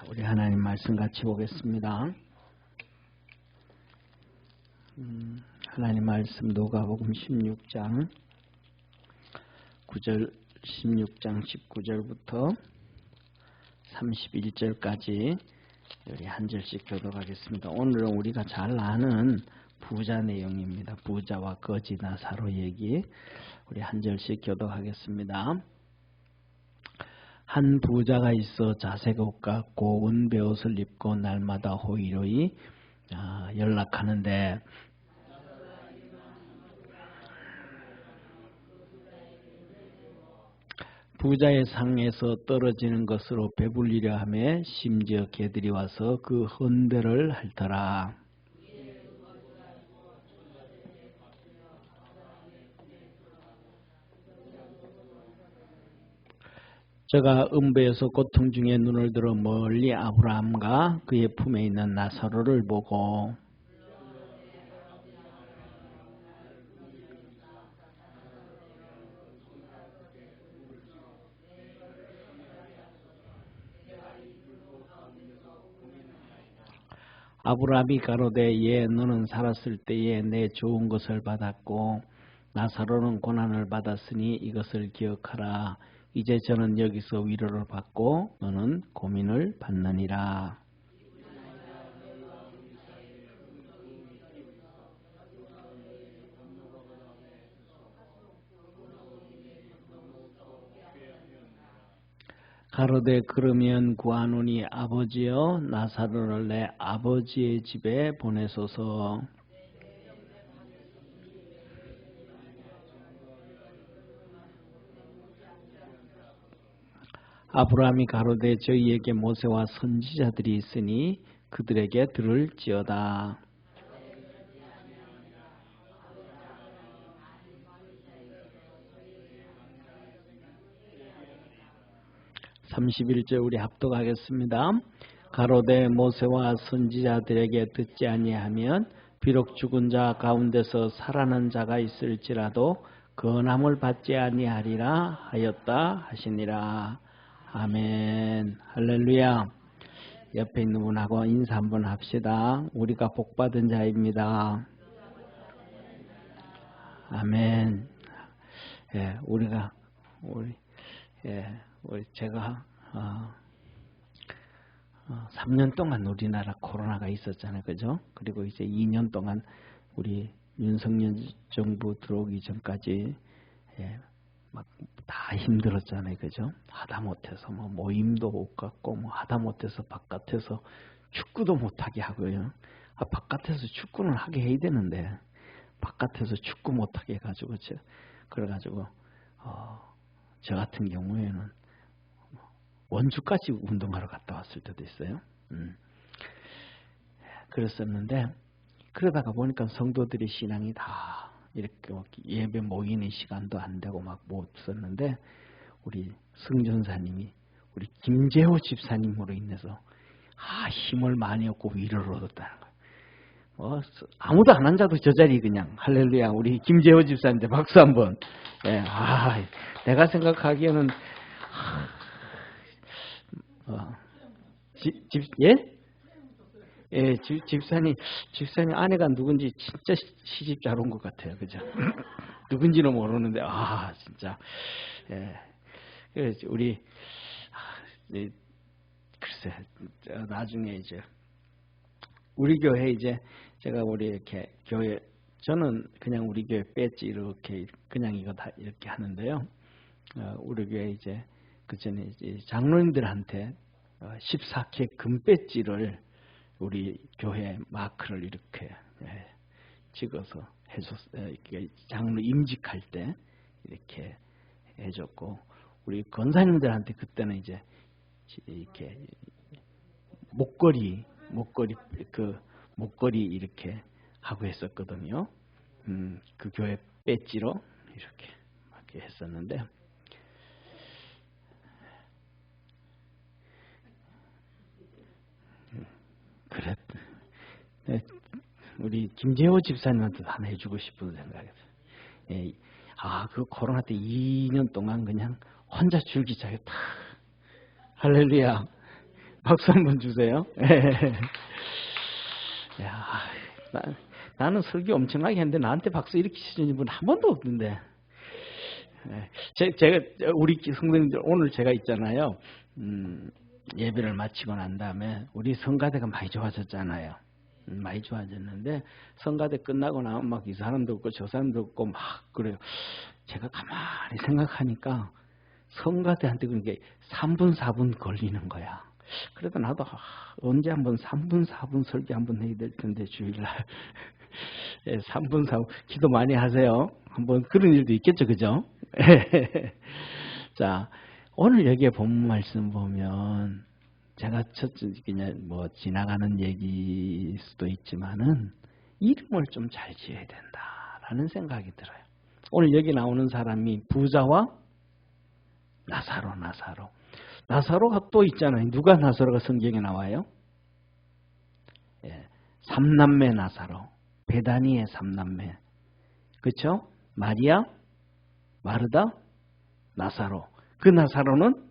우리 하나님 말씀 같이 보겠습니다. 하나님 말씀 누가복음 16장 19절부터 31절까지 우리 한 절씩 교독하겠습니다. 오늘은 우리가 잘 아는 부자 내용입니다. 부자와 거지 나사로 얘기 우리 한 절씩 교독하겠습니다. 한 부자가 있어 자색 옷 같고 은배 옷을 입고 날마다 호의로이 연락하는데 부자의 상에서 떨어지는 것으로 배불리려 하며 심지어 개들이 와서 그 헌배를 핥더라. 저가 은배에서 고통 중에 눈을 들어 멀리 아브라함과 그의 품에 있는 나사로를 보고 아브라함이 가로되 예 너는 살았을 때에 내 좋은 것을 받았고 나사로는 고난을 받았으니 이것을 기억하라. 이제 저는 여기서 위로를 받고 너는 고민을 받느니라. 가로되 그러면 구하노니 아버지여 나사로를 내 아버지의 집에 보내소서. 아브라함이 가로되 저희에게 모세와 선지자들이 있으니 그들에게 들을지어다. 31절 우리 합독하겠습니다. 가로되 모세와 선지자들에게 듣지 아니하면 비록 죽은 자 가운데서 살아난 자가 있을지라도 건함을 받지 아니하리라 하였다 하시니라. 아멘. 할렐루야. 옆에 있는 분하고 인사 한번 합시다. 우리가 복받은 자입니다. 아멘. 예, 제가 3년 동안 우리나라 코로나가 있었잖아요, 그죠? 그리고 이제 2년 동안 우리 윤석열 정부 들어오기 전까지 막 다 힘들었잖아요, 그죠? 하다못해서 뭐 모임도 못 갔고 뭐 하다못해서 바깥에서 축구도 못하게 하고요. 바깥에서 축구는 하게 해야 되는데 바깥에서 축구 못하게 해가지고 그래가지고 저 같은 경우에는 원주까지 운동하러 갔다 왔을 때도 있어요. 그랬었는데 그러다가 보니까 성도들의 신앙이 다 이렇게 예배 모이는 시간도 안 되고 막 못 썼는데 우리 승전사님이 우리 김재호 집사님으로 인해서 힘을 많이 얻고 위로를 얻었다는 거예요. 아무도 안 앉아도 저 자리 그냥 할렐루야 우리 김재호 집사님한테 박수 한번. 예, 내가 생각하기에는 집사님 아내가 누군지 진짜 시집 잘 온 것 같아요, 그죠? 누군지는 모르는데 진짜 우리 글쎄 나중에 이제 우리 교회 이제 제가 우리 이렇게 교회 저는 그냥 우리 교회 배지 이렇게 그냥 이거 다 이렇게 하는데요. 우리 교회 이제 그 전에 이제 장로님들한테 14K 금 배지를 우리 교회 마크를 이렇게 찍어서 해줬어요. 장로 임직할 때 이렇게 해줬고 우리 권사님들한테 그때는 이제 이렇게 목걸이 이렇게 하고 했었거든요. 그 교회 배지로 이렇게 했었는데 그래. 우리 김재호 집사님한테 하나 해주고 싶은 생각이었어요. 그 코로나 때 2년 동안 그냥 혼자 줄기차게 다 할렐루야 박수 한번 주세요. 야, 나는 설교 엄청나게 했는데 나한테 박수 이렇게 치시는 분 한 번도 없는데. 제가 우리 성도님들 오늘 제가 있잖아요. 예배를 마치고 난 다음에 우리 성가대가 많이 좋아졌잖아요. 많이 좋아졌는데 성가대 끝나고 나면 막 이 사람도 없고 저 사람도 없고 막 그래요. 제가 가만히 생각하니까 성가대한테 그런 게 3분 4분 걸리는 거야. 그래도 나도 언제 한번 3분 4분 설교 한번 해야 될 텐데 주일날 3분 4분 기도 많이 하세요. 한번 그런 일도 있겠죠, 그죠? 자, 오늘 여기에 본문 말씀 보면 제가 그냥 뭐 지나가는 얘기일 수도 있지만은 이름을 좀 잘 지어야 된다라는 생각이 들어요. 오늘 여기 나오는 사람이 부자와 나사로가 또 있잖아요. 누가 나사로가 성경에 나와요? 삼남매 나사로, 베다니의 삼남매, 그렇죠? 마리아, 마르다, 나사로. 그 나사로는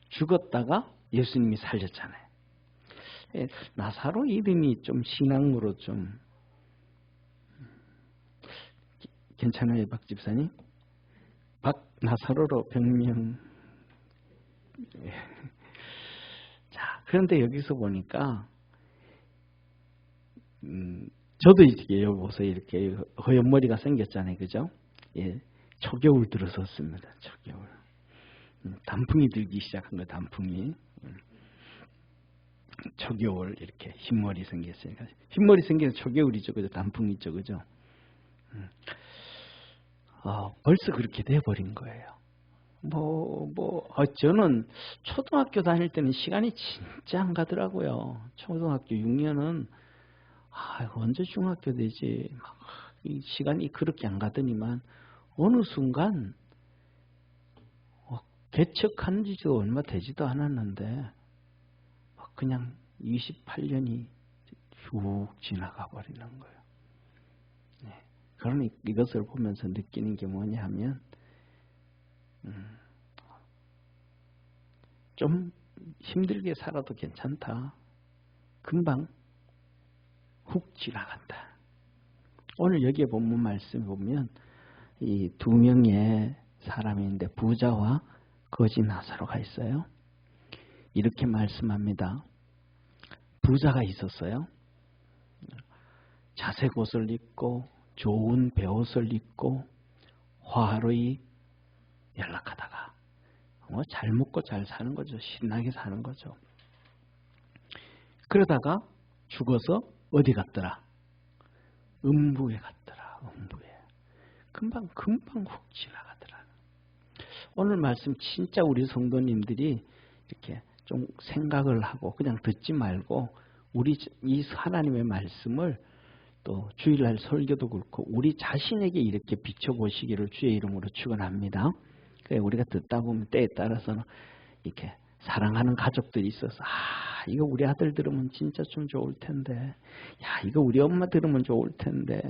죽었다가 예수님이 살렸잖아요. 나사로 이름이 좀 신앙으로 좀 괜찮아요, 박 집사님? 나사로로 병명. 자, 그런데 여기서 보니까 저도 이렇게 보세요. 이렇게 허연 머리가 생겼잖아요, 그죠? 예, 초겨울 들어섰습니다. 초겨울. 단풍이 들기 시작한 거, 단풍이. 초겨울 이렇게 흰머리 생겼으니까 흰머리 생겨서 초겨울이죠, 그죠? 단풍이죠, 그죠? 벌써 그렇게 돼버린 거예요. 저는 초등학교 다닐 때는 시간이 진짜 안 가더라고요. 초등학교 6년은 언제 중학교 되지? 이 시간이 그렇게 안 가더니만 어느 순간 개척한 지도 얼마 되지도 않았는데 그냥 28년이 쭉 지나가 버리는 거예요. 네. 그러니 이것을 보면서 느끼는 게 뭐냐 하면 좀 힘들게 살아도 괜찮다. 금방 훅 지나간다. 오늘 여기에 본문 말씀 보면 이 두 명의 사람이 있는데 부자와 거지 나사로가 있어요. 이렇게 말씀합니다. 부자가 있었어요. 자색 옷을 입고 좋은 베옷을 입고 화로이 연락하다가 잘 먹고 잘 사는 거죠. 신나게 사는 거죠. 그러다가 죽어서 어디 갔더라? 음부에 갔더라. 음부에. 금방 훅 지나가더라. 오늘 말씀 진짜 우리 성도님들이 이렇게 좀 생각을 하고 그냥 듣지 말고 우리 이 하나님의 말씀을 또 주일날 설교도 그렇고 우리 자신에게 이렇게 비춰보시기를 주의 이름으로 축원합니다. 우리가 듣다 보면 때에 따라서는 이렇게 사랑하는 가족들이 있어서 이거 우리 아들 들으면 진짜 좀 좋을 텐데, 야 이거 우리 엄마 들으면 좋을 텐데,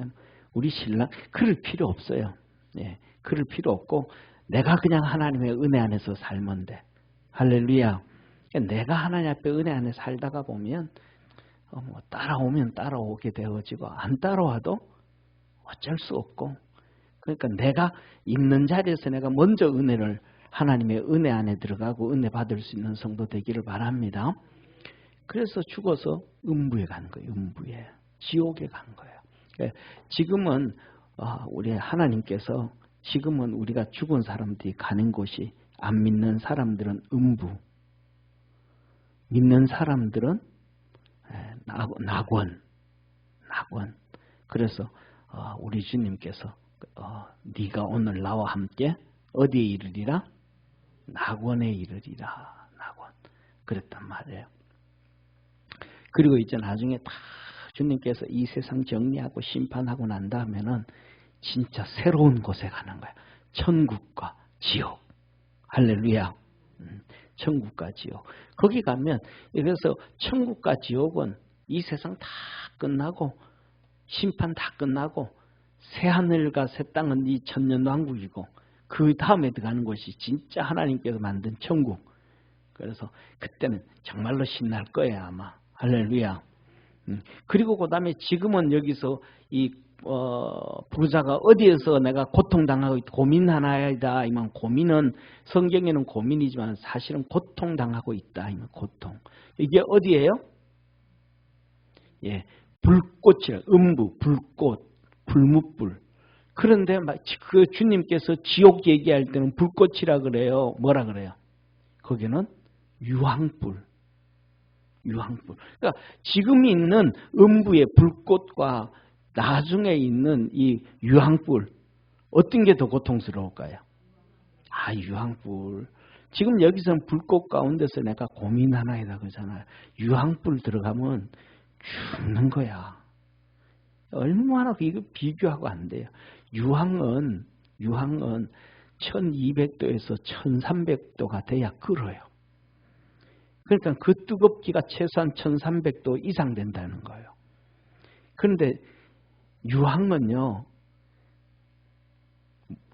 우리 신랑 그럴 필요 없어요. 예, 그럴 필요 없고 내가 그냥 하나님의 은혜 안에서 살면 돼. 할렐루야. 내가 하나님 앞에 은혜 안에 살다가 보면 따라오면 따라오게 되어지고 안 따라와도 어쩔 수 없고, 그러니까 내가 있는 자리에서 내가 먼저 은혜를 하나님의 은혜 안에 들어가고 은혜 받을 수 있는 성도 되기를 바랍니다. 그래서 죽어서 음부에 간 거예요. 음부에. 지옥에 간 거예요. 지금은 우리 하나님께서 지금은 우리가 죽은 사람들이 가는 곳이 안 믿는 사람들은 음부, 믿는 사람들은 낙원. 그래서 우리 주님께서 네가 오늘 나와 함께 어디에 이르리라? 낙원에 이르리라. 낙원. 그랬단 말이에요. 그리고 이제 나중에 다 주님께서 이 세상 정리하고 심판하고 난 다음에는 진짜 새로운 곳에 가는 거야. 천국과 지옥. 할렐루야. 천국과 지옥. 거기 가면, 그래서 천국과 지옥은 이 세상 다 끝나고 심판 다 끝나고 새하늘과 새 땅은 이 천년왕국이고 그 다음에 들어가는 곳이 진짜 하나님께서 만든 천국. 그래서 그때는 정말로 신날 거예요, 아마. 할렐루야. 그리고 그 다음에 지금은 여기서 이 부자가 어디에서 내가 고통당하고 고민하나이다. 이만 고민은 성경에는 고민이지만 사실은 고통당하고 있다. 이만 고통. 이게 어디예요? 예, 불꽃이라 음부, 불꽃, 불뭇불. 그런데 그 주님께서 지옥 얘기할 때는 불꽃이라 그래요. 뭐라 그래요? 거기는 유황불. 유황불. 그러니까 지금 있는 음부의 불꽃과 나중에 있는 이 유황불, 어떤 게 더 고통스러울까요? 아, 유황불. 지금 여기서는 불꽃 가운데서 내가 고민하나이다 그러잖아요. 유황불 들어가면 죽는 거야. 얼마나 이거 비교하고 안 돼요. 유황은 1200도에서 1300도가 돼야 끓어요. 그러니까 그 뜨겁기가 최소한 1300도 이상 된다는 거예요. 그런데 유황은요,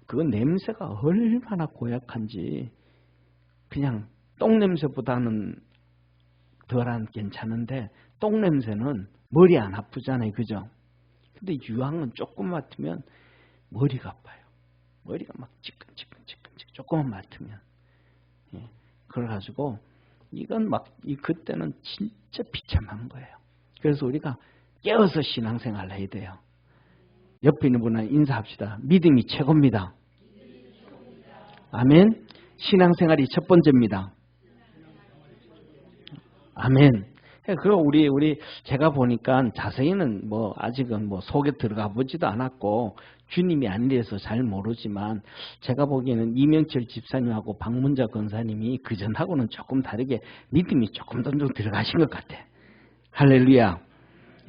그 냄새가 얼마나 고약한지, 그냥 똥냄새보다는 덜한 괜찮은데 똥냄새는 머리 안 아프잖아요. 그죠? 근데 유황은 조금 맡으면 머리가 아파요. 머리가 막 지끈지끈 조금만 맡으면. 예. 그래가지고 이건 그때는 진짜 비참한 거예요. 그래서 우리가 깨어서 신앙생활을 해야 돼요. 옆에 있는 분은 인사합시다. 믿음이 최고입니다. 아멘. 신앙생활이 첫 번째입니다. 아멘. 그리고 우리 제가 보니까 자세히는 아직은 속에 들어가 보지도 않았고 주님이 아니라서 잘 모르지만 제가 보기에는 이명철 집사님하고 박문자 권사님이 그전하고는 조금 다르게 믿음이 조금 더 들어가신 것 같아. 할렐루야.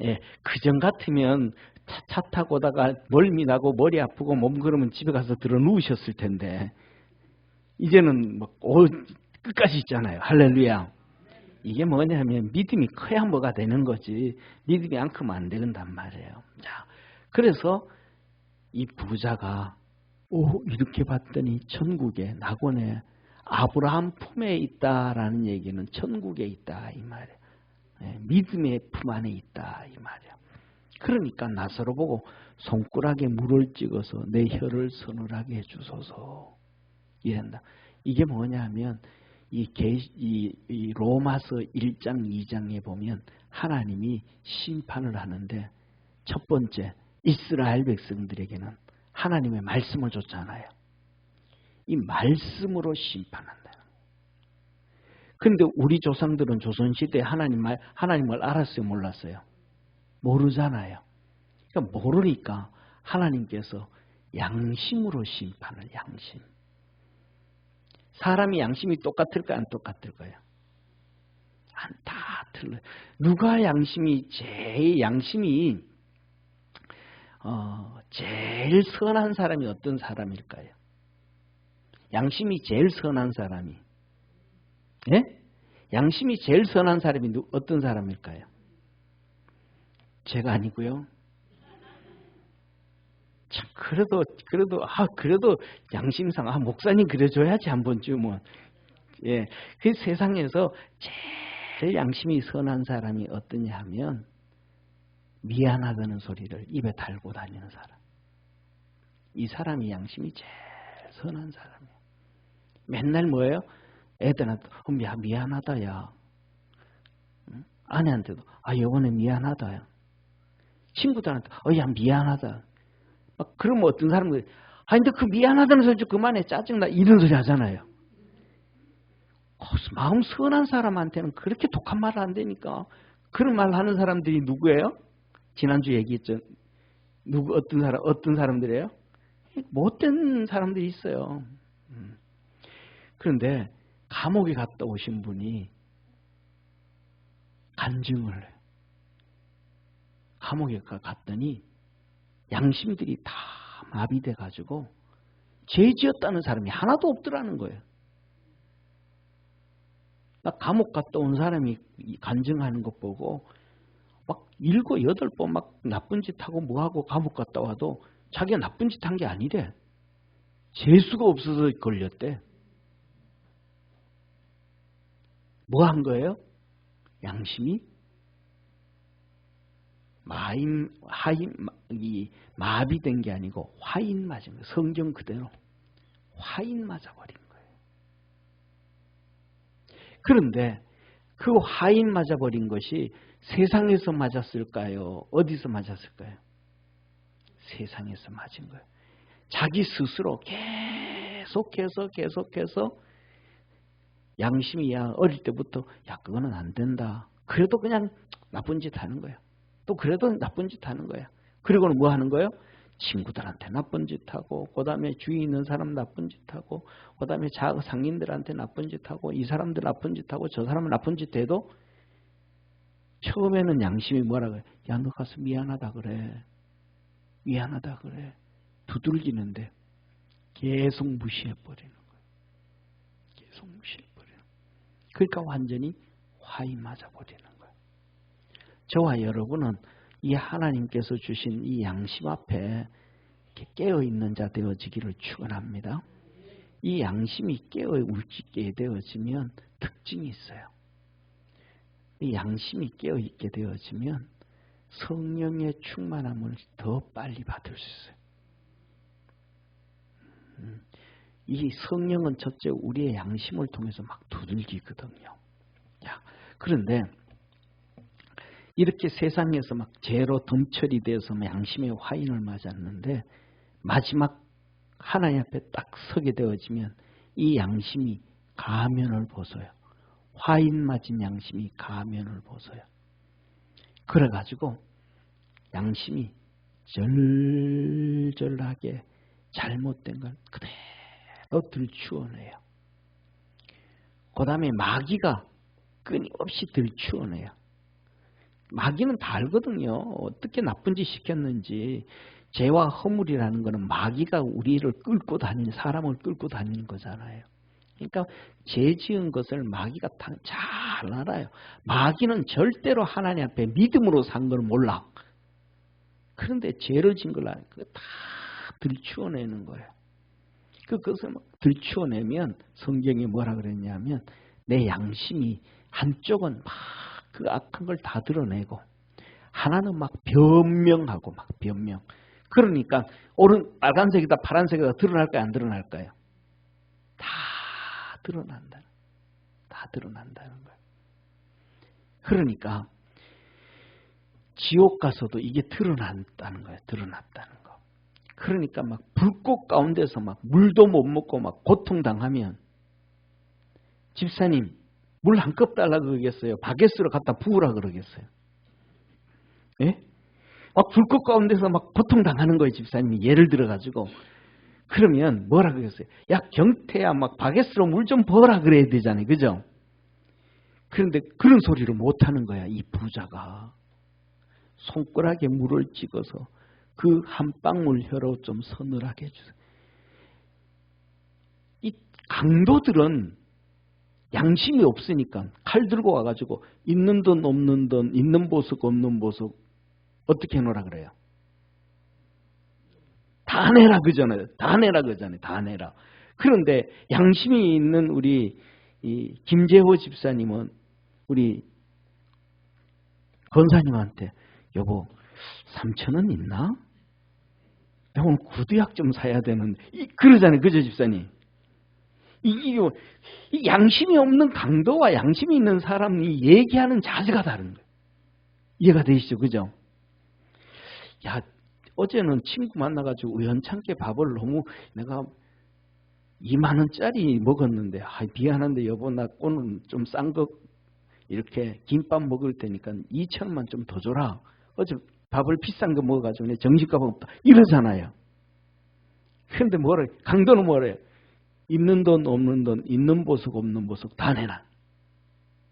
예, 그전 같으면 차 타고 오다가 멀미 나고 머리 아프고 몸 그러면 집에 가서 들어 누우셨을 텐데 이제는 끝까지 있잖아요. 할렐루야. 이게 뭐냐면 믿음이 커야 뭐가 되는 거지 믿음이 안 크면 안 된단 말이에요. 자, 그래서 이 부자가 이렇게 봤더니 천국에 낙원에 아브라함 품에 있다라는 얘기는 천국에 있다 이 말이에요. 예, 믿음의 품 안에 있다 이 말이에요. 그러니까 나사로 보고 손가락에 물을 찍어서 내 혀를 서늘하게 해주소서 이런다. 이게 뭐냐면 이 로마서 1장 2장에 보면 하나님이 심판을 하는데 첫 번째 이스라엘 백성들에게는 하나님의 말씀을 줬잖아요. 이 말씀으로 심판한다. 그런데 우리 조상들은 조선시대에 하나님을 알았어요? 몰랐어요? 모르잖아요. 그러니까 모르니까 하나님께서 양심으로 심판을 양심. 사람이 양심이 똑같을까요? 안 똑같을까요? 다 틀려요. 누가 양심이 제일 선한 사람이 어떤 사람일까요? 양심이 제일 선한 사람이 예? 양심이 제일 선한 사람이 어떤 사람일까요? 제가 아니고요. 참 그래도 양심상 목사님 그래줘야지 한 번쯤은. 예, 그 세상에서 제일 양심이 선한 사람이 어떠냐 하면 미안하다는 소리를 입에 달고 다니는 사람. 이 사람이 양심이 제일 선한 사람이에요. 맨날 뭐예요? 애들한테 미안하다 야. 아내한테도 이번에 미안하다 야. 친구들한테 야 미안하다. 그러면 어떤 사람들이 근데 그 미안하다는 소리 좀 그만해 짜증나 이런 소리 하잖아요. 마음 선한 사람한테는 그렇게 독한 말을 안 되니까 그런 말 하는 사람들이 누구예요? 지난주 얘기했죠. 어떤 사람들이에요? 못된 사람들이 있어요. 그런데 감옥에 갔다 오신 분이 간증을 해요. 감옥에 갔더니 양심들이 다 마비돼 가지고 죄 지었다는 사람이 하나도 없더라는 거예요. 감옥 갔다 온 사람이 간증하는 것 보고 7, 8번 나쁜 짓 하고 뭐하고 감옥 갔다 와도 자기가 나쁜 짓 한 게 아니래. 재수가 없어서 걸렸대. 뭐 한 거예요? 양심이 마비된 게 아니고 화인 맞은 거예요. 성경 그대로 화인 맞아버린 거예요. 그런데 그 화인 맞아버린 것이 세상에서 맞았을까요? 어디서 맞았을까요? 세상에서 맞은 거예요. 자기 스스로 계속해서 양심이 어릴 때부터 그거는 안 된다. 그래도 그냥 나쁜 짓 하는 거야. 또 그래도 나쁜 짓 하는 거야. 그리고는 뭐 하는 거예요? 친구들한테 나쁜 짓 하고, 그 다음에 주위에 있는 사람 나쁜 짓 하고, 그 다음에 상인들한테 나쁜 짓 하고, 이 사람들 나쁜 짓 하고, 저 사람은 나쁜 짓 해도 처음에는 양심이 뭐라 그래? 야, 너 가서 미안하다 그래. 미안하다 그래. 두들기는데 계속 무시해버리는 거예요. 계속 무시해버리는 거예요. 그러니까 완전히 화이 맞아버리는 거예요. 저와 여러분은 이 하나님께서 주신 이 양심 앞에 깨어있는 자 되어지기를 축원합니다. 이 양심이 깨어있게 되어지면 특징이 있어요. 이 양심이 깨어있게 되어지면 성령의 충만함을 더 빨리 받을 수 있어요. 이 성령은 첫째 우리의 양심을 통해서 막 두들기거든요. 그런데 이렇게 세상에서 막 죄로 덤처리 돼서 양심의 화인을 맞았는데 마지막 하나님 앞에 딱 서게 되어지면 이 양심이 가면을 벗어요. 화인 맞은 양심이 가면을 벗어요. 그래가지고 양심이 절절하게 잘못된 걸 그대로 들추어내요. 그 다음에 마귀가 끊임없이 들추어내요. 마귀는 다 알거든요. 어떻게 나쁜 짓 시켰는지. 죄와 허물이라는 것은 마귀가 우리를 끌고 다니는, 사람을 끌고 다니는 거잖아요. 그러니까 죄 지은 것을 마귀가 잘 알아요. 마귀는 절대로 하나님 앞에 믿음으로 산 걸 몰라. 그런데 죄를 진 걸 알아요. 그거 다 들추어내는 거예요. 그것을 들추어내면 성경이 뭐라 그랬냐면 내 양심이 한쪽은 막 그 악한 걸 다 드러내고 하나는 막 변명하고 막 변명. 그러니까 빨간색이다 파란색이다 드러날까요? 안 드러날까요? 다 드러난다는 거예요. 그러니까 지옥 가서도 이게 드러났다는 거예요. 드러났다는 거. 그러니까 막 불꽃 가운데서 막 물도 못 먹고 막 고통당하면 집사님 물 한 컵 달라 그러겠어요? 바게스로 갖다 부으라 그러겠어요? 예? 막 불꽃 가운데서 막 고통당하는 거예요. 집사님이 예를 들어가지고. 그러면 뭐라 그러겠어요? 야 경태야 막 바게스로 물 좀 부어라 그래야 되잖아요. 그죠? 그런데 그런 소리를 못하는 거야. 이 부자가. 손가락에 물을 찍어서 그 한 방울 혀로 좀 서늘하게 해주세요. 이 강도들은 양심이 없으니까 칼 들고 와가지고 있는 돈 없는 돈, 있는 보석 없는 보석 어떻게 해놓으라 그래요? 다 내라 그잖아요. 다 내라 그잖아요. 다 내라. 그런데 양심이 있는 우리 이 김재호 집사님은 우리 권사님한테 여보 3,000원 있나? 나 오늘 구두약 좀 사야 되는데 그러잖아요. 그죠 집사님? 이 양심이 없는 강도와 양심이 있는 사람이 얘기하는 자세가 다른 거예요. 이해가 되시죠? 그죠? 야, 어제는 친구 만나가지고 우연찮게 밥을 너무 내가 2만 원짜리 먹었는데 미안한데 여보 나 오늘 좀 싼 거 이렇게 김밥 먹을 테니까 2,000원만 좀 더 줘라. 어제 밥을 비싼 거 먹어가지고 내 정신값 없다. 이러잖아요. 그런데 강도는 뭐래요? 있는 돈 없는 돈, 있는 보석 없는 보석 다 내놔.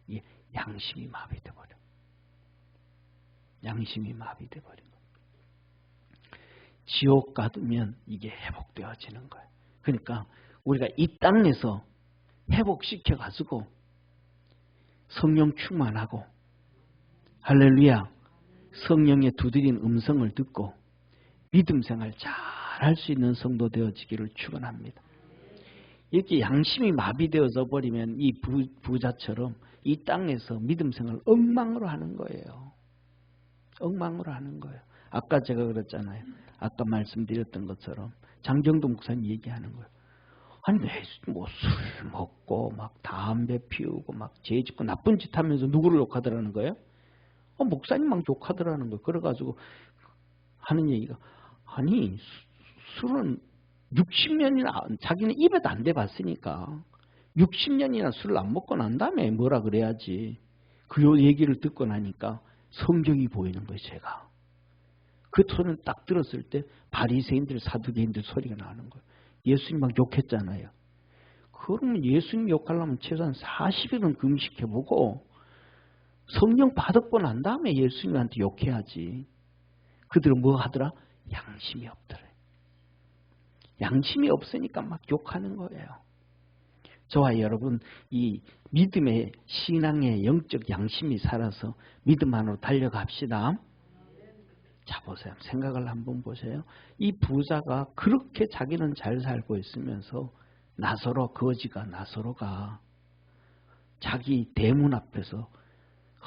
이게 양심이 마비돼 버려. 양심이 마비돼 버린 거예요. 지옥 가면 이게 회복되어지는 거예요. 그러니까 우리가 이 땅에서 회복시켜 가지고 성령 충만하고 할렐루야 성령의 두드린 음성을 듣고 믿음 생활 잘 할 수 있는 성도 되어지기를 축원합니다. 이렇게 양심이 마비되어져 버리면 이 부자처럼 이 땅에서 믿음 생활을 엉망으로 하는 거예요. 엉망으로 하는 거예요. 아까 제가 그랬잖아요. 아까 말씀드렸던 것처럼 장정도 목사님 얘기하는 거예요. 아니 왜 뭐 술 먹고 막 담배 피우고 막 죄 짓고 나쁜 짓 하면서 누구를 욕하더라는 거예요? 목사님 막 욕하더라는 거예요. 그래가지고 하는 얘기가 아니 술은 60년이나 자기는 입에도 안 대봤으니까 60년이나 술을 안 먹고 난 다음에 뭐라 그래야지. 그 얘기를 듣고 나니까 성경이 보이는 거예요. 제가. 그 톤을 딱 들었을 때 바리새인들 사두개인들 소리가 나는 거예요. 예수님 막 욕했잖아요. 그러면 예수님 욕하려면 최소한 40일은 금식해보고 성령 받았고 난 다음에 예수님한테 욕해야지. 그들은 뭐 하더라? 양심이 없더래. 양심이 없으니까 막 욕하는 거예요. 저와 여러분 이 믿음의 신앙의 영적 양심이 살아서 믿음 안으로 달려갑시다. 자 보세요. 생각을 한번 보세요. 이 부자가 그렇게 자기는 잘 살고 있으면서 거지가 나사로가 자기 대문 앞에서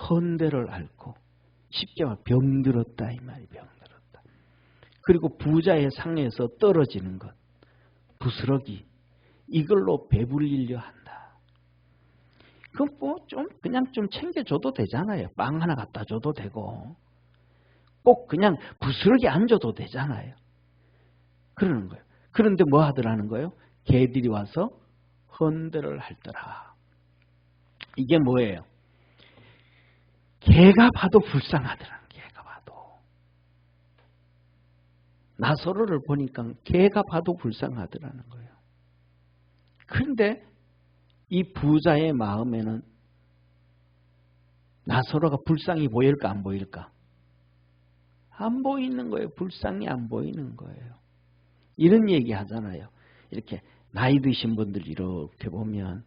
헌대를 앓고 십자가 병들었다 이 말이 병들었다. 그리고 부자의 상에서 떨어지는 것 부스러기 이걸로 배불리려 한다. 그럼 뭐 좀 그냥 좀 챙겨줘도 되잖아요. 빵 하나 갖다 줘도 되고 꼭 그냥 부스러기 안 줘도 되잖아요. 그러는 거예요. 그런데 뭐 하더라는 거예요? 개들이 와서 헌대를 할더라. 이게 뭐예요? 개가 봐도 불쌍하더라는 개가 봐도. 나사로를 보니까 개가 봐도 불쌍하더라는 거예요. 그런데 이 부자의 마음에는 나사로가 불쌍히 보일까 안 보일까? 안 보이는 거예요. 불쌍히 안 보이는 거예요. 이런 얘기 하잖아요. 이렇게 나이 드신 분들 이렇게 보면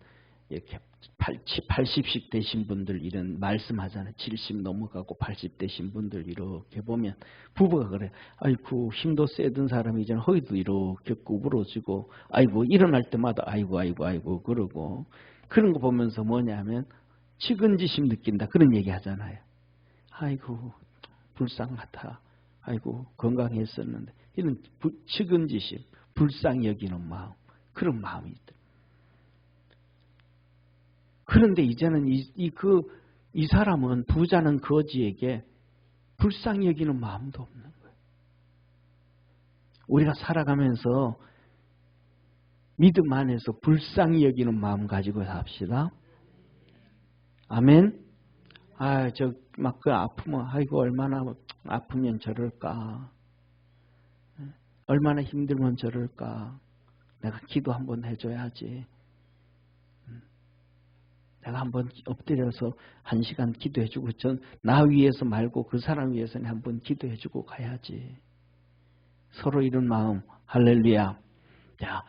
이렇게 80씩 되신 분들 이런 말씀하잖아요. 70 넘어가고 80 되신 분들 이렇게 보면 부부가 그래요. 아이고 힘도 세던 사람이 이제 허리도 이렇게 구부러지고 아이고 일어날 때마다 아이고 그러고 그런 거 보면서 뭐냐면 측은지심 느낀다 그런 얘기 하잖아요. 아이고 불쌍하다. 아이고 건강했었는데 이런 측은지심 불쌍히 여기는 마음 그런 마음이 있다. 그런데 이제는 이 사람은 부자는 거지에게 불쌍히 여기는 마음도 없는 거예요. 우리가 살아가면서 믿음 안에서 불쌍히 여기는 마음 가지고 삽시다. 아멘. 막 그 아프면 아이고 얼마나 아프면 저럴까. 얼마나 힘들면 저럴까. 내가 기도 한번 해줘야지. 내가 한번 엎드려서 1시간 기도해주고 나 위해서 말고 그 사람 위해서는 한번 기도해주고 가야지. 서로 이런 마음. 할렐루야. 자,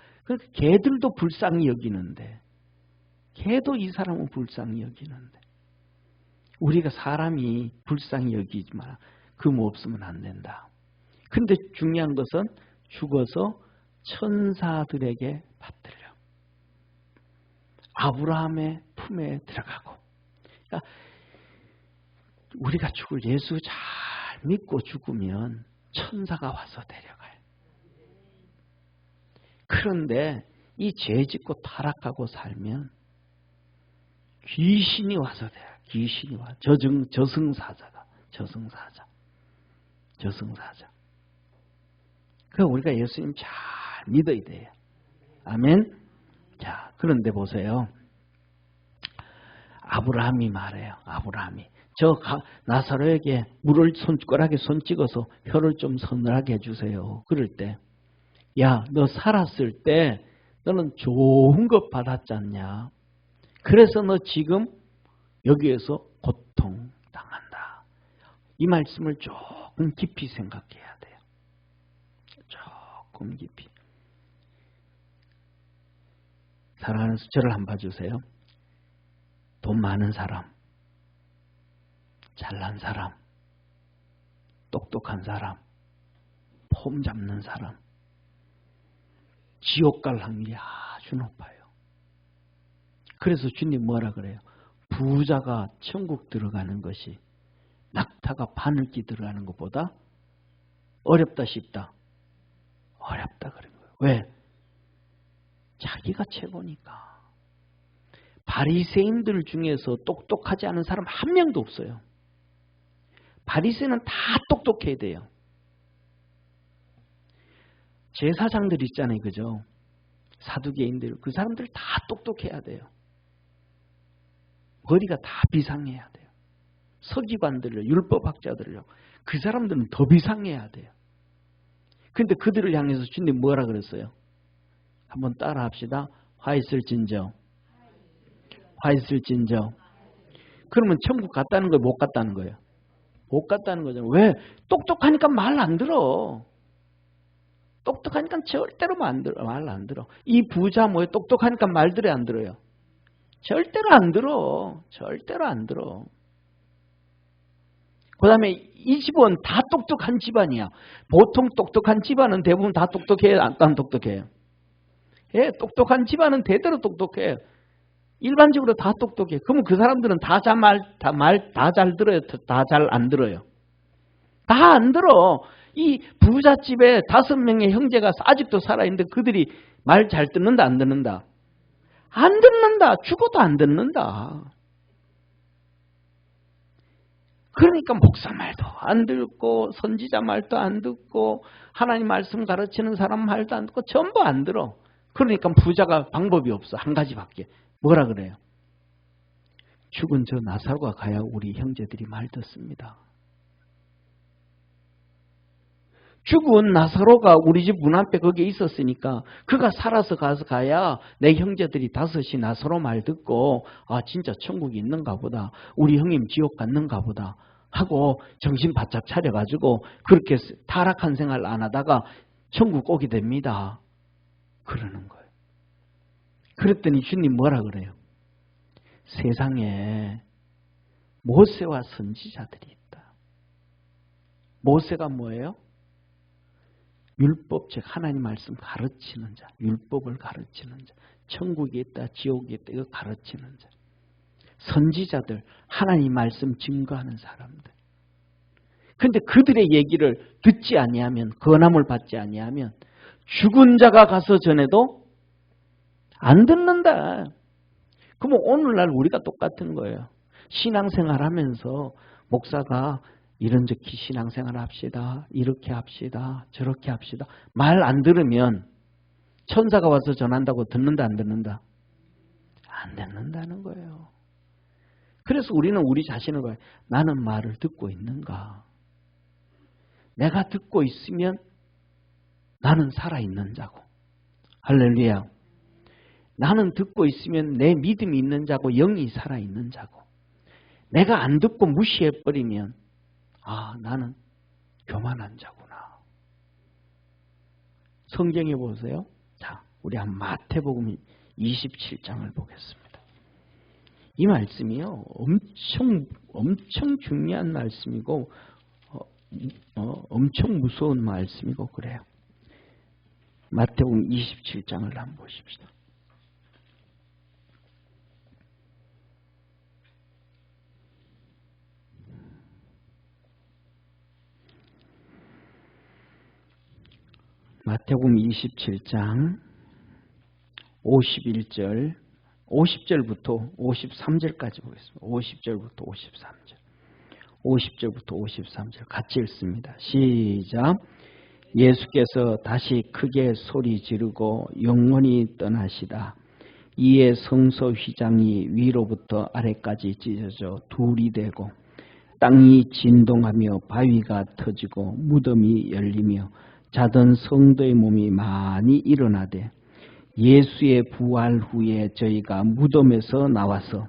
개들도 불쌍히 여기는데 개도 이 사람은 불쌍히 여기는데 우리가 사람이 불쌍히 여기지만 금 없으면 안 된다. 근데 중요한 것은 죽어서 천사들에게 받들려. 아브라함의 품에 들어가고. 그러니까 우리가 죽을 예수 잘 믿고 죽으면 천사가 와서 데려가요. 그런데 이 죄 짓고 타락하고 살면 귀신이 와서 데려가요. 귀신이 와. 저승사자가. 저승사자. 그 우리가 예수님 잘 믿어야 돼요. 아멘. 자, 그런데 보세요. 아브라함이 말해요. 아브라함이. 나사로에게 물을 손가락에 손 찍어서 혀를 좀 서늘하게 해주세요. 그럴 때, 야, 너 살았을 때 너는 좋은 것 받았지 않냐? 그래서 너 지금 여기에서 고통당한다. 이 말씀을 조금 깊이 생각해야 돼요. 조금 깊이. 사랑하는 저를 한번 봐주세요. 돈 많은 사람, 잘난 사람, 똑똑한 사람, 폼 잡는 사람, 지옥 갈 확률이 아주 아주 높아요. 그래서 주님 뭐라 그래요? 부자가 천국 들어가는 것이 낙타가 바늘기 들어가는 것보다 어렵다 쉽다? 어렵다 그런 거예요. 왜? 자기가 최고니까. 바리새인들 중에서 똑똑하지 않은 사람 한 명도 없어요. 바리새인은 다 똑똑해야 돼요. 제사장들 있잖아요. 그죠? 사두개인들 그 사람들 다 똑똑해야 돼요. 머리가 다 비상해야 돼요. 서기관들요, 율법학자들요. 그 사람들은 더 비상해야 돼요. 근데 그들을 향해서 주님 뭐라 그랬어요? 한번 따라 합시다. 화 있을진저. 화 있을진저. 그러면 천국 갔다는 거예요? 못 갔다는 거예요? 못 갔다는 거죠. 왜? 똑똑하니까 말 안 들어. 똑똑하니까 절대로 말 안 들어. 이 부자 뭐예요? 똑똑하니까 말 들어요, 안 들어요? 절대로 안 들어. 절대로 안 들어. 그 다음에 이 집은 다 똑똑한 집안이야. 보통 똑똑한 집안은 대부분 다 똑똑해요? 안 똑똑해요? 예, 똑똑한 집안은 대대로 똑똑해요. 일반적으로 다 똑똑해. 그러면 그 사람들은 다 잘 들어요? 다 잘 안 들어요? 다 안 들어. 이 부잣집에 5명의 형제가 아직도 살아있는데 그들이 말 잘 듣는다, 안 듣는다? 안 듣는다. 죽어도 안 듣는다. 그러니까 목사 말도 안 듣고 선지자 말도 안 듣고 하나님 말씀 가르치는 사람 말도 안 듣고 전부 안 들어. 그러니까 부자가 방법이 없어. 한 가지밖에. 뭐라 그래요? 죽은 저 나사로가 가야 우리 형제들이 말 듣습니다. 죽은 나사로가 우리 집 문 앞에 거기에 있었으니까 그가 살아서 가야 내 형제들이 5이 나사로 말 듣고 아 진짜 천국이 있는가 보다. 우리 형님 지옥 갔는가 보다 하고 정신 바짝 차려가지고 그렇게 타락한 생활 안 하다가 천국 오게 됩니다. 그러는 거예요. 그랬더니 주님 뭐라 그래요? 세상에 모세와 선지자들이 있다. 모세가 뭐예요? 율법, 즉 하나님 말씀 가르치는 자, 율법을 가르치는 자, 천국이 있다, 지옥이 있다, 이거 가르치는 자. 선지자들, 하나님 말씀 증거하는 사람들. 근데 그들의 얘기를 듣지 아니하면, 권함을 받지 아니하면 죽은 자가 가서 전해도 안 듣는다. 그러면 오늘날 우리가 똑같은 거예요. 신앙생활 하면서 목사가 이런저런 신앙생활 합시다. 이렇게 합시다. 저렇게 합시다. 말 안 들으면 천사가 와서 전한다고 듣는다 안 듣는다? 안 듣는다는 거예요. 그래서 우리는 우리 자신을 봐요. 나는 말을 듣고 있는가? 내가 듣고 있으면 나는 살아있는 자고. 할렐루야. 나는 듣고 있으면 내 믿음이 있는 자고 영이 살아있는 자고. 내가 안 듣고 무시해버리면 아, 나는 교만한 자구나. 성경에 보세요. 자, 우리 한 마태복음 27장을 보겠습니다. 이 말씀이요. 엄청 중요한 말씀이고 엄청 무서운 말씀이고 그래요. 마태복음 27장을 한번 보십시다. 마태복음 27장 51절, 50절부터 53절까지 보겠습니다. 50절부터 53절. 50절부터 53절 같이 읽습니다. 시작. 예수께서 다시 크게 소리 지르고 영원히 떠나시다. 이에 성소 휘장이 위로부터 아래까지 찢어져 둘이 되고 땅이 진동하며 바위가 터지고 무덤이 열리며 자던 성도의 몸이 많이 일어나되 예수의 부활 후에 저희가 무덤에서 나와서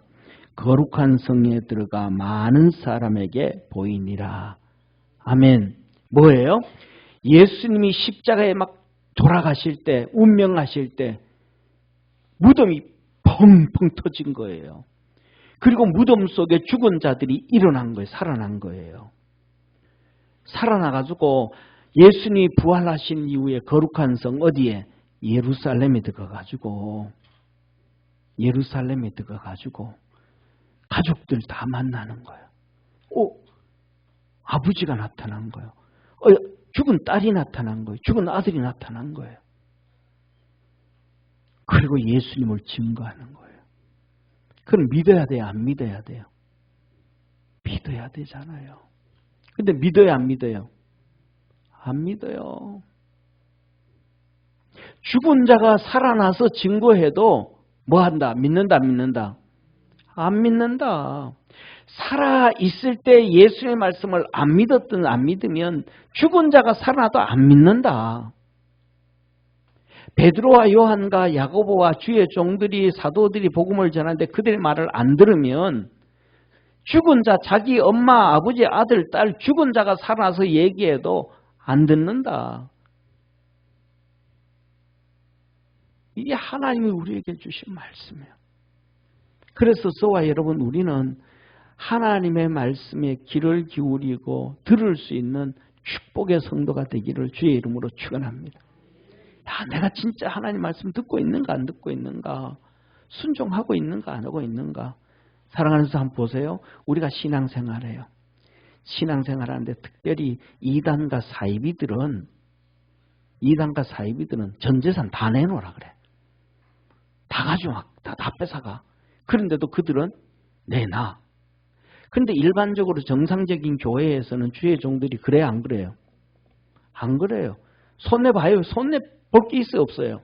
거룩한 성에 들어가 많은 사람에게 보이니라. 아멘. 뭐예요? 예수님이 십자가에 막 돌아가실 때, 운명하실 때 무덤이 펑펑 터진 거예요. 그리고 무덤 속에 죽은 자들이 일어난 거예요. 살아난 거예요. 살아나가지고 예수님이 부활하신 이후에 거룩한 성 어디에? 예루살렘에 들어가가지고 가족들 다 만나는 거예요. 아버지가 나타난 거예요. 죽은 딸이 나타난 거예요. 죽은 아들이 나타난 거예요. 그리고 예수님을 증거하는 거예요. 그럼 믿어야 돼요? 안 믿어야 돼요? 믿어야 되잖아요. 근데 믿어요? 안 믿어요? 안 믿어요. 죽은 자가 살아나서 증거해도 뭐 한다? 믿는다, 안 믿는다? 안 믿는다. 살아있을 때 예수의 말씀을 안 믿었든 안 믿으면 죽은 자가 살아나도 안 믿는다. 베드로와 요한과 야고보와 주의 종들이 사도들이 복음을 전하는데 그들의 말을 안 들으면 죽은 자, 자기 엄마, 아버지, 아들, 딸 죽은 자가 살아나서 얘기해도 안 듣는다. 이게 하나님이 우리에게 주신 말씀이에요. 그래서 저와 여러분 우리는 하나님의 말씀에 귀를 기울이고 들을 수 있는 축복의 성도가 되기를 주의 이름으로 축원합니다. 내가 진짜 하나님 말씀 듣고 있는가 안 듣고 있는가, 순종하고 있는가 안 하고 있는가. 사랑하는 자 한번 보세요. 우리가 신앙생활해요. 신앙생활하는데 특별히 이단과 사이비들은 전 재산 다 내놓으라 그래. 다 가져와. 다 뺏어가. 그런데도 그들은 내놔. 그런데 일반적으로 정상적인 교회에서는 주의 종들이 그래요? 안 그래요? 안 그래요. 손해봐요. 손해볼 게 있어요? 없어요?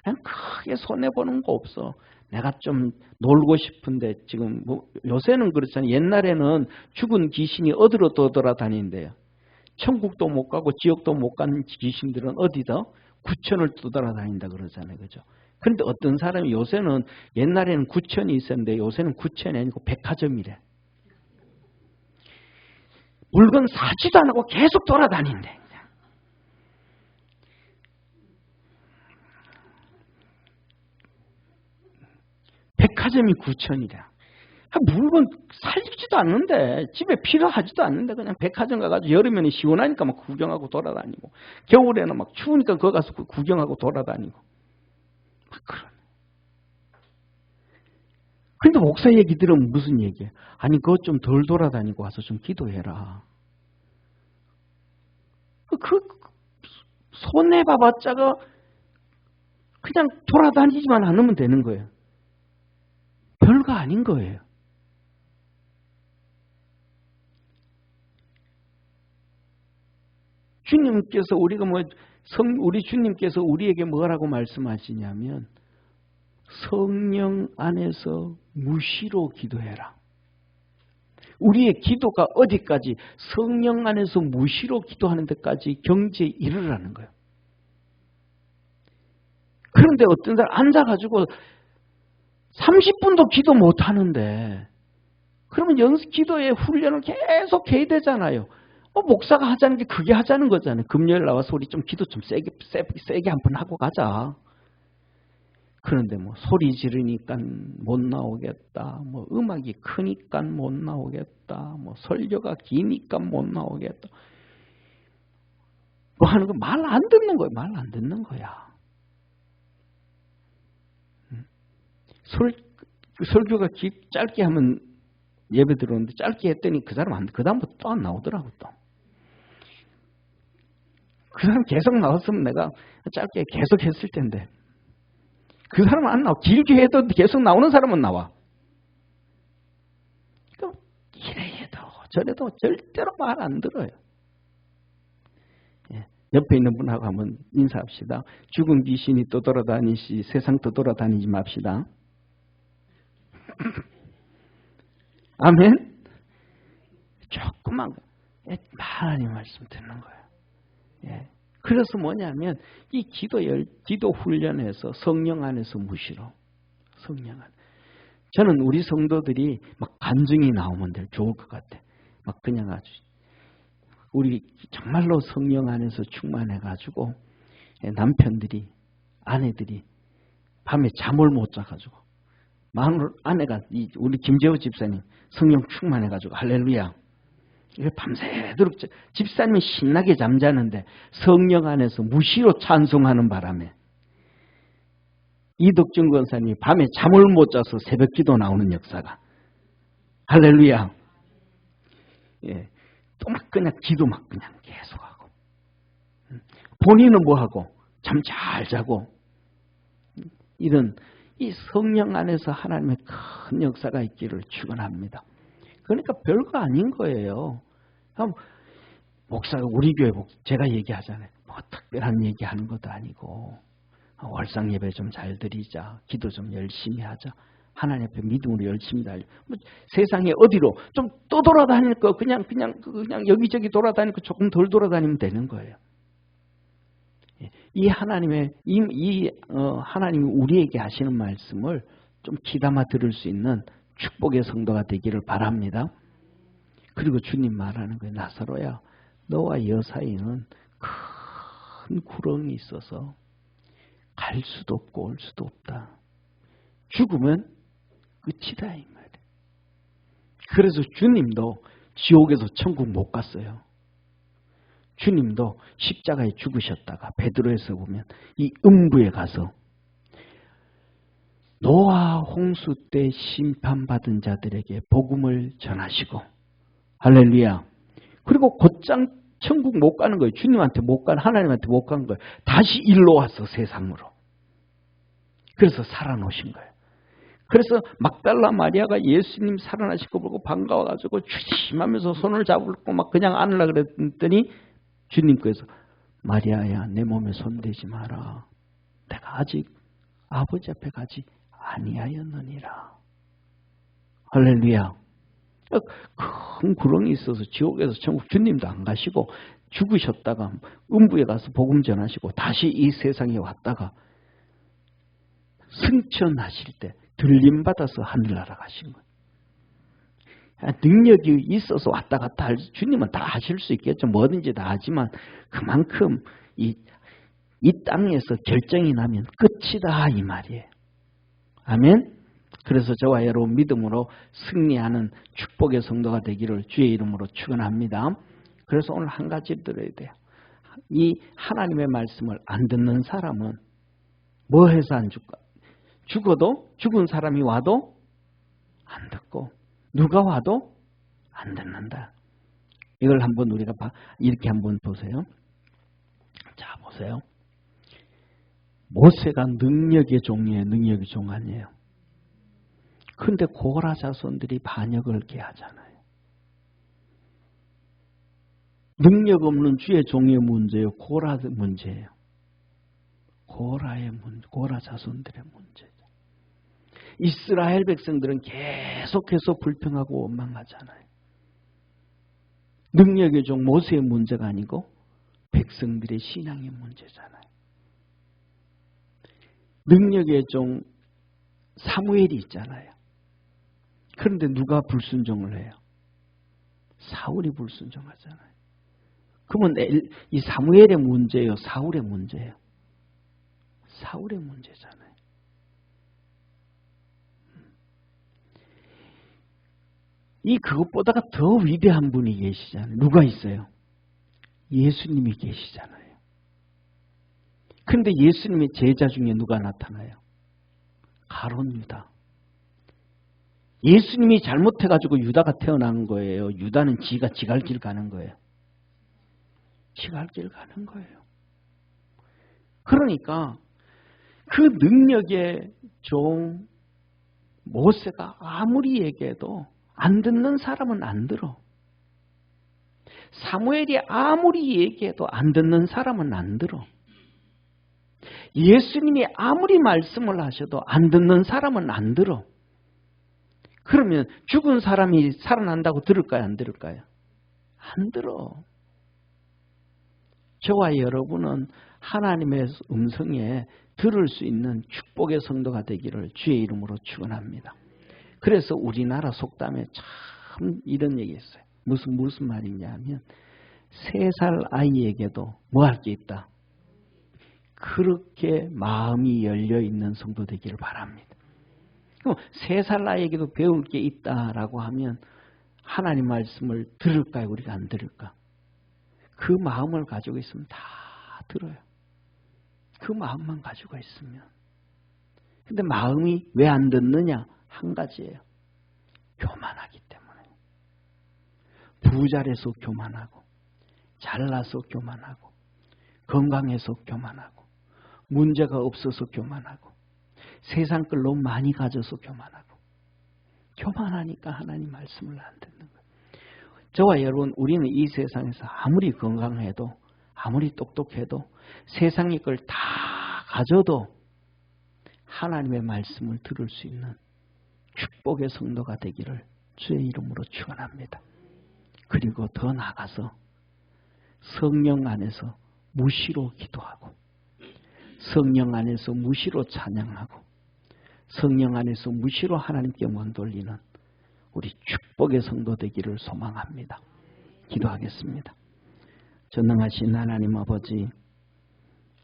그냥 크게 손해보는 거 없어. 내가 좀 놀고 싶은데 지금 요새는 그렇잖아요. 옛날에는 죽은 귀신이 어디로 떠돌아다닌대요. 천국도 못 가고 지옥도 못 가는 귀신들은 어디다? 구천을 떠돌아다닌다 그러잖아요. 그죠? 그런데 어떤 사람이 요새는 옛날에는 구천이 있었는데 요새는 구천이 아니고 백화점이래. 물건 사지도 안 하고 계속 돌아다닌대. 백화점이 구천이래. 물건 살지도 않는데, 집에 필요하지도 않는데 그냥 백화점 가가지고 여름에는 시원하니까 막 구경하고 돌아다니고, 겨울에는 막 추우니까 거기 가서 구경하고 돌아다니고 막 그러네. 근데 목사 얘기 들으면 무슨 얘기야? 아니 그거 좀 덜 돌아다니고 와서 좀 기도해라. 손해봐봤자가 그냥 돌아다니지만 않으면 되는 거예요. 별거 아닌 거예요. 주님께서 우리 주님께서 우리에게 뭐라고 말씀하시냐면 성령 안에서 무시로 기도해라. 우리의 기도가 어디까지? 성령 안에서 무시로 기도하는 데까지 경지에 이르라는 거예요. 그런데 어떤 사람 앉아가지고 30분도 기도 못하는데 그러면 연습 기도의 훈련을 계속 해야 되잖아요. 목사가 하자는 게 그게 하자는 거잖아요. 금요일 나와서 우리 좀 기도 좀 세게 한번 하고 가자. 그런데 소리 지르니까 못 나오겠다. 음악이 크니까 못 나오겠다. 설교가 기니까 못 나오겠다. 하는 거 말 안 듣는 거예요. 말 안 듣는 거야. 설교가 짧게 하면 예배 들어오는데 짧게 했더니 그 사람 그 다음부터 또 안 나오더라고 또. 그 사람 계속 나왔으면 내가 짧게 계속 했을 텐데 그 사람은 안 나와. 길게 해도 계속 나오는 사람은 나와. 그러니까 이래 해도 저래도 절대로 말 안 들어요. 옆에 있는 분하고 한번 인사합시다. 죽은 귀신이 또 돌아다니시 세상 또 돌아다니지 맙시다. 아멘. 조금만 하나님 말씀 듣는 거예요. 그래서 뭐냐면 이 기도 훈련에서 성령 안에서 무시로 성령 안. 저는 우리 성도들이 막 간증이 나오면 될 좋을 것 같아. 막 그냥 아주 우리 정말로 성령 안에서 충만해가지고 남편들이 아내들이 밤에 잠을 못 자가지고 아내가 우리 김재호 집사님 성령 충만해가지고 할렐루야. 밤새도록 집사님이 신나게 잠자는데 성령 안에서 무시로 찬송하는 바람에 이덕준 권사님이 밤에 잠을 못 자서 새벽 기도 나오는 역사가. 할렐루야. 예. 또 막 그냥 기도 막 그냥 계속하고. 본인은 뭐 하고? 잠 잘 자고. 이런 이 성령 안에서 하나님의 큰 역사가 있기를 축원합니다. 그러니까 별거 아닌 거예요. 목사가 우리 교회 제가 얘기하잖아요. 뭐 특별한 얘기하는 것도 아니고 월상 예배 좀 잘 드리자. 기도 좀 열심히 하자. 하나님 앞에 믿음으로 열심히 달려. 뭐 세상에 어디로 좀 또 돌아다닐 거 그냥 여기저기 돌아다닐 거 조금 덜 돌아다니면 되는 거예요. 이 하나님의 하나님이 우리에게 하시는 말씀을 좀 귀담아 들을 수 있는 축복의 성도가 되기를 바랍니다. 그리고 주님 말하는 거예요. 나사로야, 너와 여 사이는 큰 구렁이 있어서 갈 수도 없고 올 수도 없다. 죽으면 끝이다 이 말이에요. 그래서 주님도 지옥에서 천국 못 갔어요. 주님도 십자가에 죽으셨다가 베드로에서 보면 이 음부에 가서 노아 홍수 때 심판받은 자들에게 복음을 전하시고 할렐루야. 그리고 곧장 천국 못 가는 거예요. 주님한테 못 가는 하나님한테 못 가는 거예요. 다시 일로 와서 세상으로. 그래서 살아놓으신 거예요. 그래서 막달라 마리아가 예수님 살아나신 거 보고 반가워가지고 주심하면서 손을 잡고 막 그냥 안으려고 그랬더니 주님께서 마리아야 내 몸에 손대지 마라. 내가 아직 아버지 앞에 가지 아니하였느니라. 할렐루야. 큰 구렁이 있어서 지옥에서 천국 주님도 안 가시고 죽으셨다가 음부에 가서 복음 전하시고 다시 이 세상에 왔다가 승천하실 때 들림 받아서 하늘나라 가신 거예요. 능력이 있어서 왔다 갔다 할 주님은 다 하실 수 있겠죠. 뭐든지 다 하지만 그만큼 이 땅에서 결정이 나면 끝이다 이 말이에요. 아멘. 그래서 저와 여러분 믿음으로 승리하는 축복의 성도가 되기를 주의 이름으로 축원합니다. 그래서 오늘 한 가지 들어야 돼요. 이 하나님의 말씀을 안 듣는 사람은 뭐 해서 안 죽을까? 죽어도 죽은 사람이 와도 안 듣고 누가 와도 안 듣는다. 이걸 한번 우리가 이렇게 한번 보세요. 자 보세요. 모세가 능력의 종이에요. 능력의 종 아니에요. 근데 고라 자손들이 반역을 개하잖아요. 능력 없는 주의 종의 문제예요. 고라의 문제예요. 고라 자손들의 문제죠. 이스라엘 백성들은 계속해서 불평하고 원망하잖아요. 능력의 종 모세의 문제가 아니고 백성들의 신앙의 문제잖아요. 능력의 종 사무엘이 있잖아요. 그런데 누가 불순종을 해요? 사울이 불순종하잖아요. 그러면 이 사무엘의 문제예요? 사울의 문제예요? 사울의 문제잖아요. 이 그것보다가 더 위대한 분이 계시잖아요. 누가 있어요? 예수님이 계시잖아요. 그런데 예수님의 제자 중에 누가 나타나요? 가룟 유다. 예수님이 잘못해가지고 유다가 태어난 거예요. 유다는 지가 지갈 길 가는 거예요. 지갈 길 가는 거예요. 그러니까 그 능력의 종 모세가 아무리 얘기해도 안 듣는 사람은 안 들어. 사무엘이 아무리 얘기해도 안 듣는 사람은 안 들어. 예수님이 아무리 말씀을 하셔도 안 듣는 사람은 안 들어. 그러면 죽은 사람이 살아난다고 들을까요? 안 들을까요? 안 들어. 저와 여러분은 하나님의 음성에 들을 수 있는 축복의 성도가 되기를 주의 이름으로 축원합니다. 그래서 우리나라 속담에 참 이런 얘기 있어요. 무슨 말이냐 하면 3살 아이에게도 뭐 할 게 있다. 그렇게 마음이 열려있는 성도 되기를 바랍니다. 그럼 3살 아이에게도 배울 게 있다라고 하면 하나님 말씀을 들을까요? 우리가 안 들을까? 그 마음을 가지고 있으면 다 들어요. 그 마음만 가지고 있으면. 근데 마음이 왜 안 듣느냐? 한 가지예요. 교만하기 때문에. 부자라서 교만하고, 잘나서 교만하고, 건강해서 교만하고, 문제가 없어서 교만하고, 세상 걸 너무 많이 가져서 교만하고, 교만하니까 하나님 말씀을 안 듣는 거예요. 저와 여러분, 우리는 이 세상에서 아무리 건강해도, 아무리 똑똑해도, 세상의 걸 다 가져도 하나님의 말씀을 들을 수 있는 축복의 성도가 되기를 주의 이름으로 축원합니다. 그리고 더 나아가서 성령 안에서 무시로 기도하고, 성령 안에서 무시로 찬양하고, 성령 안에서 무시로 하나님께 영광 돌리는 우리 축복의 성도 되기를 소망합니다. 기도하겠습니다. 전능하신 하나님 아버지,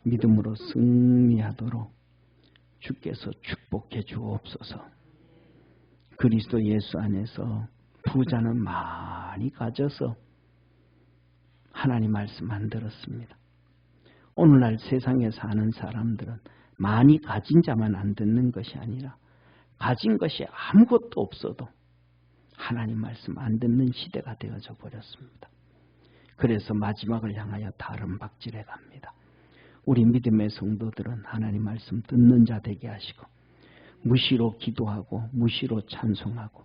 믿음으로 승리하도록 주께서 축복해 주옵소서. 그리스도 예수 안에서 부자는 많이 가져서 하나님 말씀 안 들었습니다. 오늘날 세상에 사는 사람들은 많이 가진 자만 안 듣는 것이 아니라 가진 것이 아무것도 없어도 하나님 말씀 안 듣는 시대가 되어져 버렸습니다. 그래서 마지막을 향하여 다른 박질해 갑니다. 우리 믿음의 성도들은 하나님 말씀 듣는 자 되게 하시고, 무시로 기도하고, 무시로 찬송하고,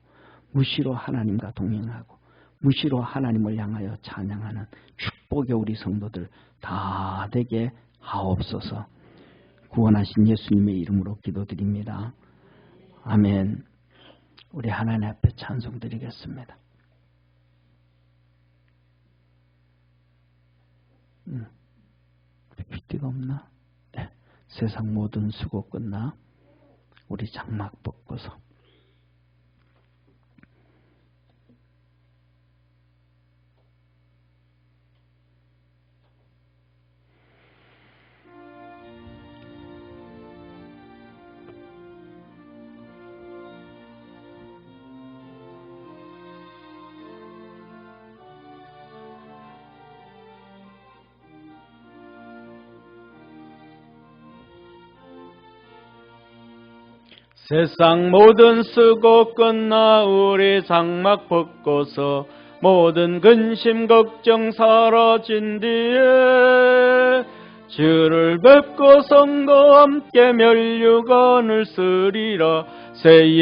무시로 하나님과 동행하고, 무시로 하나님을 향하여 찬양하는 축복의 우리 성도들 다 되게 하옵소서. 구원하신 예수님의 이름으로 기도드립니다. 아멘. 우리 하나님 앞에 찬송 드리겠습니다. PPT가 없나? 네. 세상 모든 수고 끝나 우리 장막 벗고서 세상 모든 수고 끝나 우리 장막 벗고서 모든 근심 걱정 사라진 뒤에 주를 뵙고 성도와 함께 멸류관을 쓰리라. 새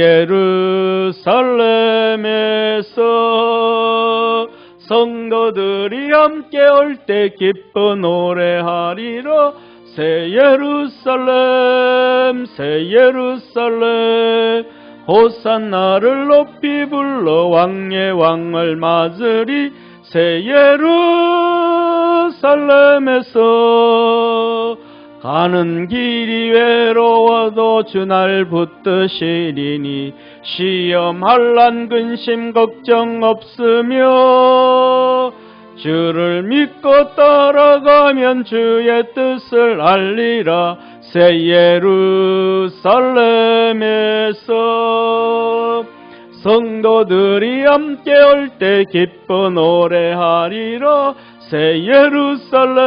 예루살렘에서 성도들이 함께 올 때 기뻐 노래하리라. 새 예루살렘 새 예루살렘 호산나를 높이 불러 왕의 왕을 맞으리. 새 예루살렘에서 가는 길이 외로워도 주 날 붙드시리니 시험 환난 근심 걱정 없으며 주를 믿고 따라가면 주의 뜻을 알리라. 새 예루살렘에서 성도들이 함께 올 때 기뻐 노래하리라. 새 예루살렘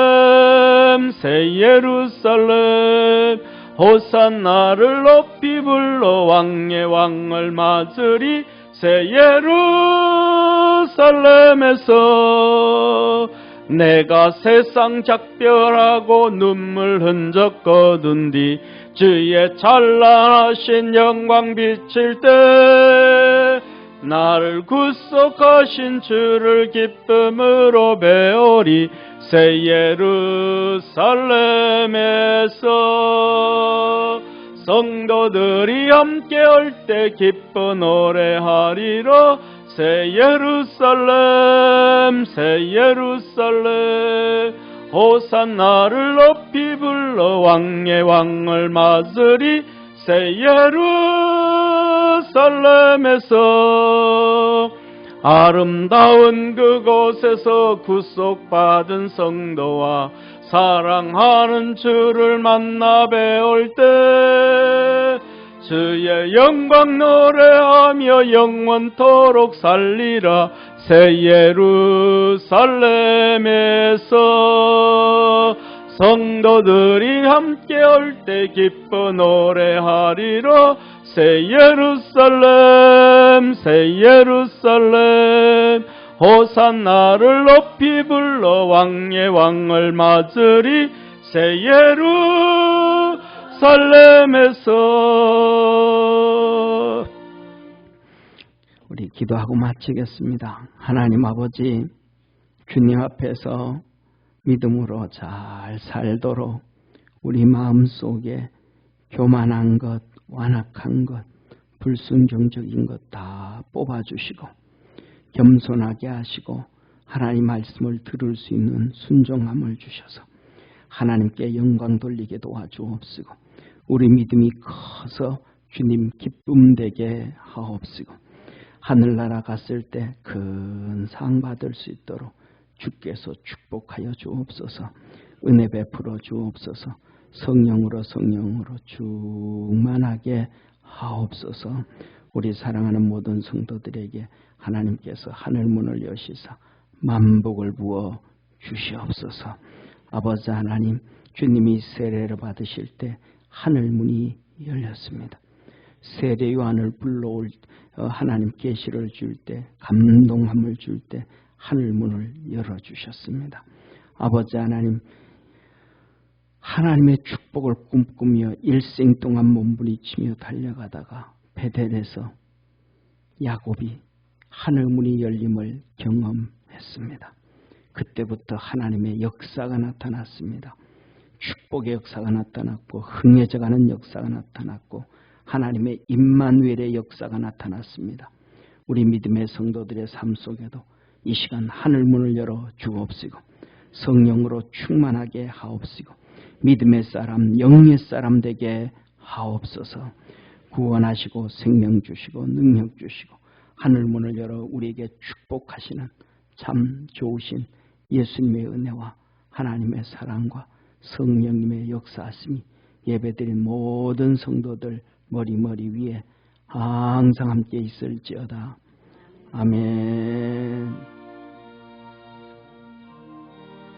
새 예루살렘 호산나를 높이 불러 왕의 왕을 맞으리. 새 예루살렘에서 내가 세상 작별하고 눈물 흔적 거둔 뒤 주의 찬란하신 영광 비칠 때 나를 구속하신 주를 기쁨으로 배우리. 새 예루살렘에서 성도들이 함께 올 때 기뻐 노래하리라. 새 예루살렘 새 예루살렘 호산나를 높이 불러 왕의 왕을 맞으리. 새 예루살렘에서 아름다운 그곳에서 구속받은 성도와 사랑하는 주를 만나 뵈올 때 주의 영광 노래하며 영원토록 살리라. 새 예루살렘에서 성도들이 함께 올 때 기뻐 노래하리라. 새 예루살렘 새 예루살렘 호산나를 높이 불러 왕의 왕을 맞으리. 새 예루살렘에서. 우리 기도하고 마치겠습니다. 하나님 아버지, 주님 앞에서 믿음으로 잘 살도록 우리 마음속에 교만한 것, 완악한 것, 불순종적인 것 다 뽑아주시고 겸손하게 하시고 하나님 말씀을 들을 수 있는 순종함을 주셔서 하나님께 영광 돌리게 도와주옵시고 우리 믿음이 커서 주님 기쁨 되게 하옵시고 하늘나라 갔을 때 큰 상 받을 수 있도록 주께서 축복하여 주옵소서. 은혜 베풀어 주옵소서. 성령으로 충만하게 하옵소서. 우리 사랑하는 모든 성도들에게 하나님께서 하늘문을 여시사 만복을 부어 주시옵소서. 아버지 하나님, 주님이 세례를 받으실 때 하늘문이 열렸습니다. 세례 요한을 불러올 하나님 계시를 줄 때, 감동함을 줄 때 하늘문을 열어주셨습니다. 아버지 하나님, 하나님의 축복을 꿈꾸며 일생 동안 몸부림치며 달려가다가 베델에서 야곱이 하늘문이 열림을 경험했습니다. 그때부터 하나님의 역사가 나타났습니다. 축복의 역사가 나타났고 흥해져가는 역사가 나타났고 하나님의 임마누엘의 역사가 나타났습니다. 우리 믿음의 성도들의 삶 속에도 이 시간 하늘문을 열어 주옵시고 성령으로 충만하게 하옵시고 믿음의 사람, 영의 사람 되게 하옵소서. 구원하시고 생명 주시고 능력 주시고 하늘문을 열어 우리에게 축복하시는 참 좋으신 예수님의 은혜와 하나님의 사랑과 성령님의 역사하심이 예배드린 모든 성도들 머리 위에 항상 함께 있을지어다. 아멘.